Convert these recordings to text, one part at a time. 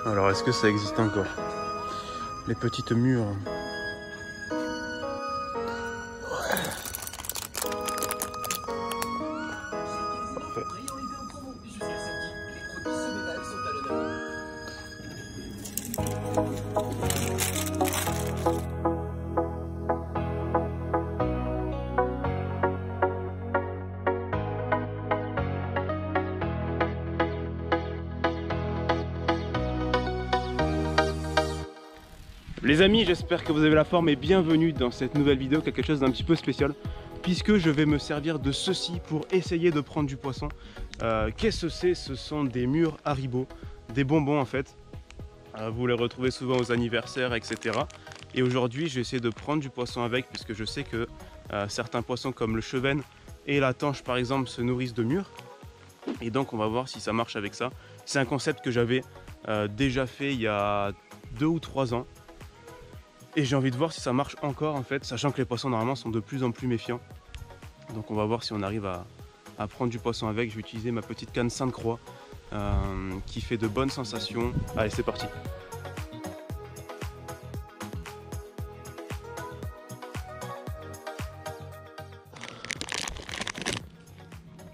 Alors est-ce que ça existe encore? Les petites mûres. Parfait. Les amis, j'espère que vous avez la forme et bienvenue dans cette nouvelle vidéo, quelque chose d'un petit peu spécial, puisque je vais me servir de ceci pour essayer de prendre du poisson. Qu'est-ce que c'est? Ce sont des mûres Haribo, des bonbons en fait. Vous les retrouvez souvent aux anniversaires, etc. Et aujourd'hui, je vais essayer de prendre du poisson avec, puisque je sais que certains poissons comme le chevenne et la tanche par exemple se nourrissent de mûres. Et donc on va voir si ça marche avec ça. C'est un concept que j'avais déjà fait il y a 2 ou 3 ans. Et j'ai envie de voir si ça marche encore en fait, sachant que les poissons normalement sont de plus en plus méfiants. Donc on va voir si on arrive à prendre du poisson avec. Je vais utiliser ma petite canne Sainte-Croix qui fait de bonnes sensations. Allez, c'est parti.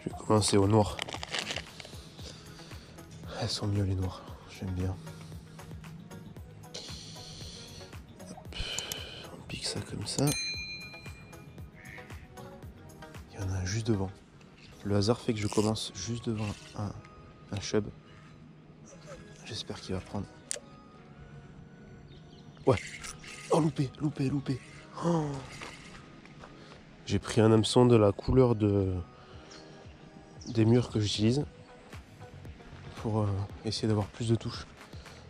Je vais commencer au noir. Elles sont mieux les noires, j'aime bien. Ça comme ça, il y en a un juste devant. Le hasard fait que je commence juste devant un chub. J'espère qu'il va prendre. Ouais. Oh, loupé. Oh. J'ai pris un hameçon de la couleur des murs que j'utilise pour essayer d'avoir plus de touches.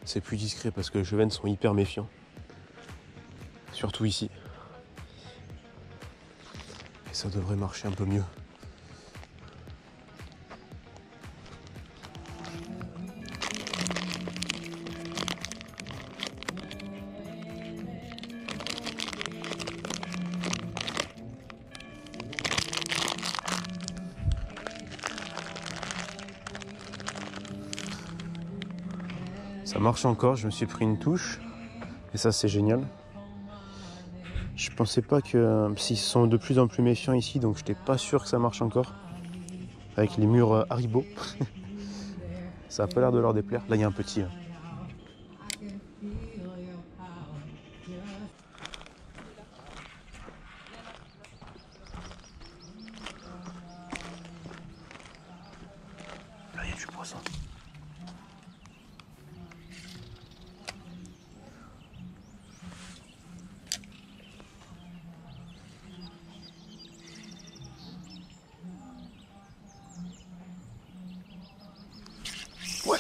C'est plus discret parce que les chevennes sont hyper méfiants. Surtout ici. Et ça devrait marcher un peu mieux. Ça marche encore, je me suis pris une touche. Et ça c'est génial. Je pensais pas que s'ils sont de plus en plus méfiants ici, donc j'étais pas sûr que ça marche encore avec les murs Haribo. Ça a pas l'air de leur déplaire. Là il y a un petit. Là il y a du poisson. Ouais,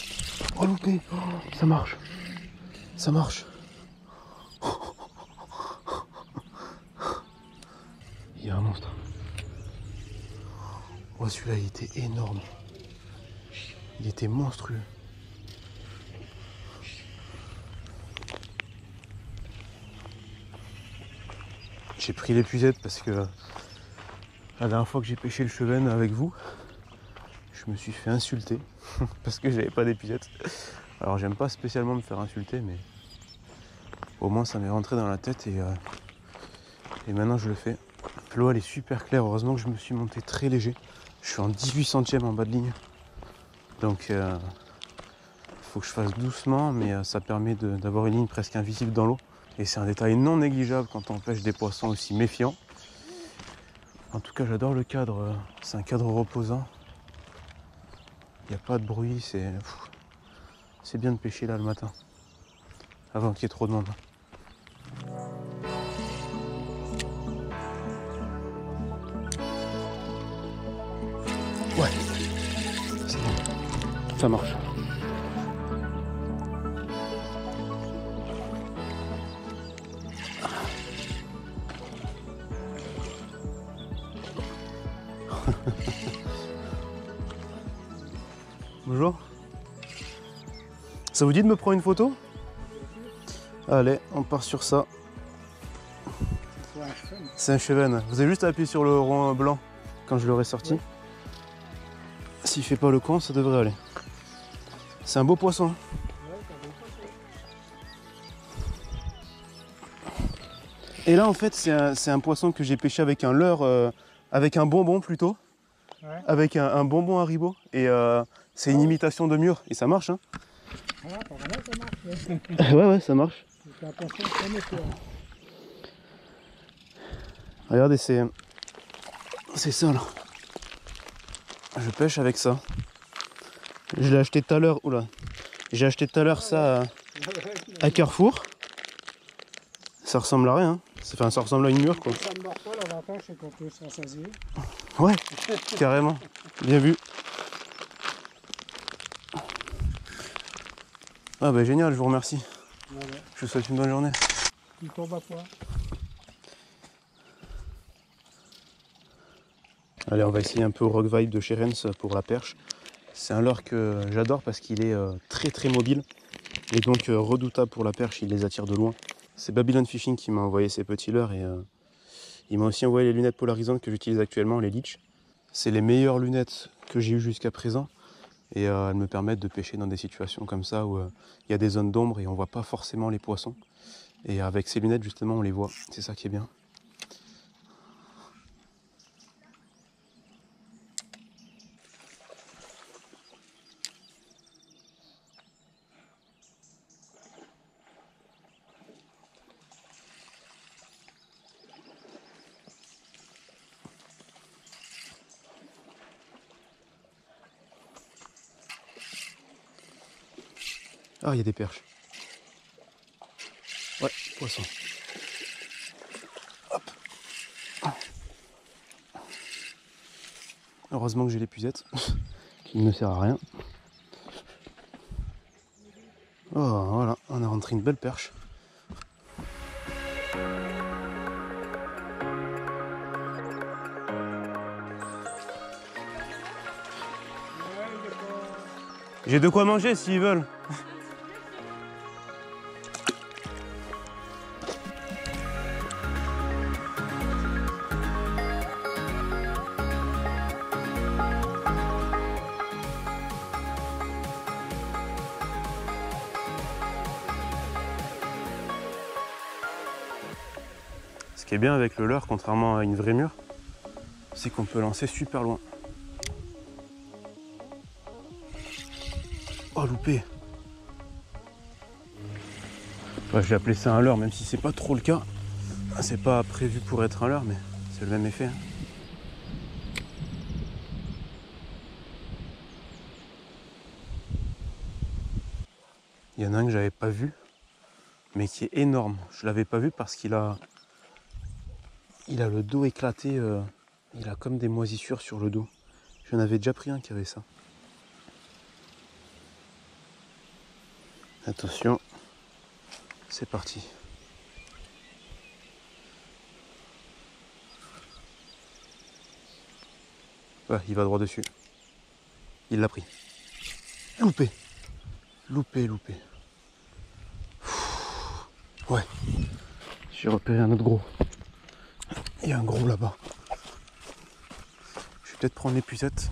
oh loupé, oh, ça marche. Il y a un monstre. Oh celui-là il était énorme. Il était monstrueux. J'ai pris l'épuisette parce que la dernière fois que j'ai pêché le chevenne avec vous, je me suis fait insulter parce que j'avais pas d'épuisette. Alors j'aime pas spécialement me faire insulter, mais au moins ça m'est rentré dans la tête et maintenant je le fais. L'eau elle est super claire, heureusement que je me suis monté très léger. Je suis en 18 centièmes en bas de ligne. Donc faut que je fasse doucement, mais ça permet d'avoir une ligne presque invisible dans l'eau. Et c'est un détail non négligeable quand on pêche des poissons aussi méfiants. En tout cas j'adore le cadre, c'est un cadre reposant. Il n'y a pas de bruit, c'est bien de pêcher là le matin, avant qu'il y ait trop de monde. Ouais, c'est bon, ça marche. Bonjour. Ça vous dit de me prendre une photo? Allez, on part sur ça. C'est un chevenne. Vous avez juste à appuyer sur le rond blanc quand je l'aurai sorti. Oui. S'il fait pas le con, ça devrait aller. C'est un beau poisson. Et là en fait c'est un poisson que j'ai pêché avec un leurre, avec un bonbon plutôt. Ouais. Avec un bonbon Haribo. Et c'est une imitation de mûre. Et ça marche hein. Ah, apparemment ça marche. Ouais ça marche. C'est un poisson prometteur. Regardez c'est ça là. Je pêche avec ça. Je l'ai acheté tout à l'heure. Oula. J'ai acheté tout à l'heure ça à Carrefour. Ça ressemble à rien. Enfin, ça ressemble à une mûre quoi. Ça ne mord pas, l'avantage c'est qu'on peut se rassasier. Ouais, carrément. Bien vu. Ah bah génial, je vous remercie. Ouais. Je vous souhaite une bonne journée. Il tombe à quoi? Allez, on va essayer un peu au Rock Vibe de chez Rennes pour la perche. C'est un leurre que j'adore parce qu'il est très mobile et donc redoutable pour la perche, il les attire de loin. C'est Babylon Fishing qui m'a envoyé ces petits leurres et il m'a aussi envoyé les lunettes polarisantes que j'utilise actuellement, les Leech. C'est les meilleures lunettes que j'ai eues jusqu'à présent et elles me permettent de pêcher dans des situations comme ça où il y a des zones d'ombre et on voit pas forcément les poissons. Et avec ces lunettes justement on les voit, c'est ça qui est bien. Ah, il y a des perches. Ouais, poisson. Hop. Heureusement que j'ai l'épuisette, qui ne me sert à rien. Oh, voilà, on a rentré une belle perche. J'ai de quoi manger s'ils veulent. Ce qui est bien avec le leurre, contrairement à une vraie mûre, c'est qu'on peut lancer super loin. Oh, loupé. Enfin, j'ai appelé ça un leurre, même si c'est pas trop le cas. C'est pas prévu pour être un leurre, mais c'est le même effet. Hein. Il y en a un que j'avais pas vu, mais qui est énorme. Je l'avais pas vu parce qu'il a le dos éclaté. Il a comme des moisissures sur le dos. J'en avais déjà pris un qui avait ça. Attention, c'est parti. Ouais, il va droit dessus. Il l'a pris. Loupé. Loupé. Ouais. J'ai repéré un autre gros. Il y a un gros là-bas. Je vais peut-être prendre l'épuisette.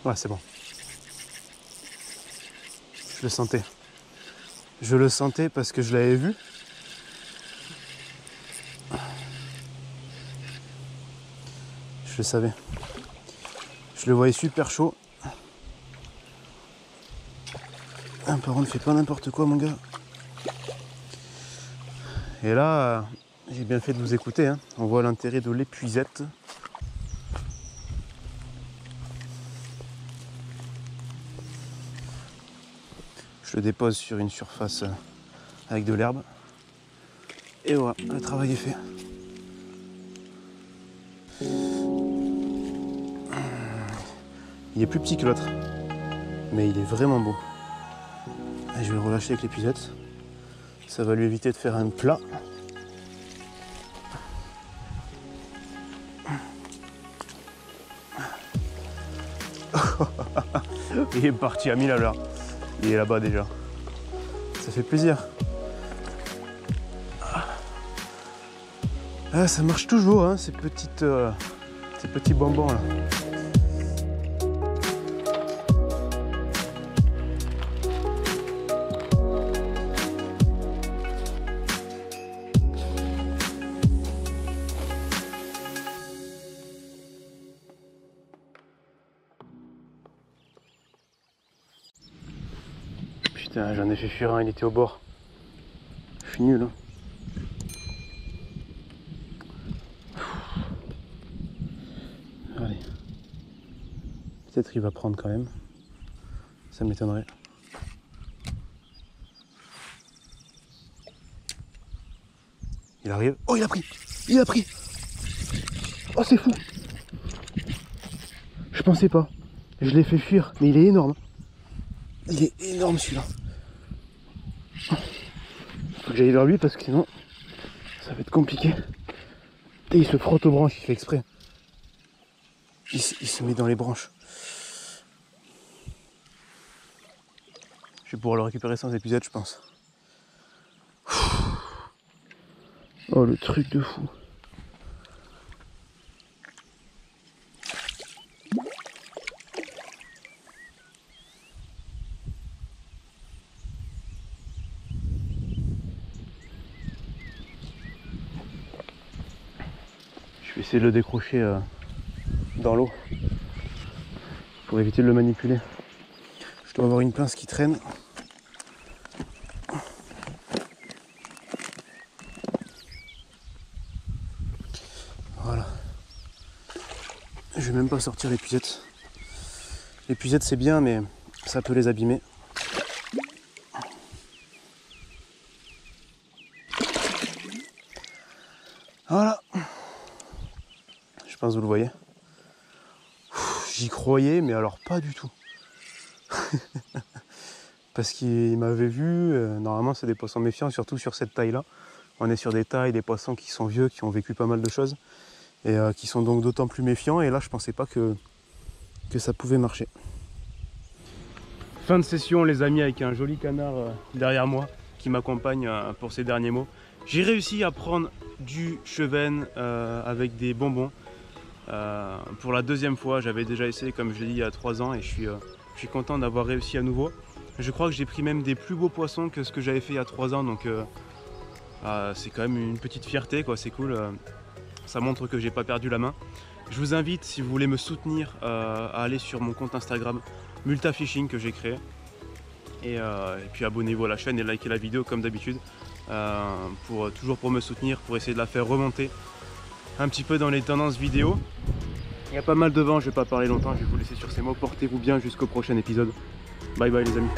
Ouais, c'est bon. Je le sentais. Je le sentais parce que je l'avais vu. Je le savais. Je le voyais super chaud. Ah, par contre, fais pas n'importe quoi, mon gars. Et là, j'ai bien fait de vous écouter. Hein. On voit l'intérêt de l'épuisette. Je le dépose sur une surface avec de l'herbe. Et voilà, le travail est fait. Il est plus petit que l'autre, mais il est vraiment beau. Et je vais le relâcher avec l'épuisette. Ça va lui éviter de faire un plat. Il est parti à 1000 à l'heure. Il est là-bas déjà. Ça fait plaisir. Ah, ça marche toujours, hein, ces petits bonbons là. Putain, j'en ai fait fuir un, il était au bord. Je suis nul, hein. Allez. Peut-être il va prendre quand même. Ça m'étonnerait. Il arrive. Oh, il a pris! Il a pris! Oh, c'est fou! Je pensais pas. Je l'ai fait fuir, mais il est énorme. Il est énorme celui-là. Faut que j'aille vers lui parce que sinon ça va être compliqué. Et il se frotte aux branches, il fait exprès. Il se met dans les branches. Je vais pouvoir le récupérer sans épisode, je pense. Oh, le truc de fou. Je vais essayer de le décrocher dans l'eau pour éviter de le manipuler. Je dois avoir une pince qui traîne. Voilà. Je vais même pas sortir l'épuisette. L'épuisette c'est bien, mais ça peut les abîmer. Voilà. Je pense que vous le voyez. J'y croyais, mais alors pas du tout. Parce qu'il m'avait vu. Normalement, c'est des poissons méfiants, surtout sur cette taille-là. On est sur des tailles, des poissons qui sont vieux, qui ont vécu pas mal de choses. Et qui sont donc d'autant plus méfiants. Et là, je pensais pas que ça pouvait marcher. Fin de session, les amis, avec un joli canard derrière moi qui m'accompagne pour ces derniers mots. J'ai réussi à prendre du chevenne avec des bonbons. Pour la deuxième fois, j'avais déjà essayé comme je l'ai dit il y a 3 ans et je suis content d'avoir réussi à nouveau. Je crois que j'ai pris même des plus beaux poissons que ce que j'avais fait il y a 3 ans, donc c'est quand même une petite fierté, quoi. C'est cool, ça montre que j'ai pas perdu la main. Je vous invite, si vous voulez me soutenir, à aller sur mon compte Instagram Multa Fishing que j'ai créé et puis abonnez-vous à la chaîne et likez la vidéo comme d'habitude toujours pour me soutenir, pour essayer de la faire remonter un petit peu dans les tendances vidéo. Il y a pas mal de vent, je vais pas parler longtemps, je vais vous laisser sur ces mots. Portez-vous bien jusqu'au prochain épisode. Bye bye les amis.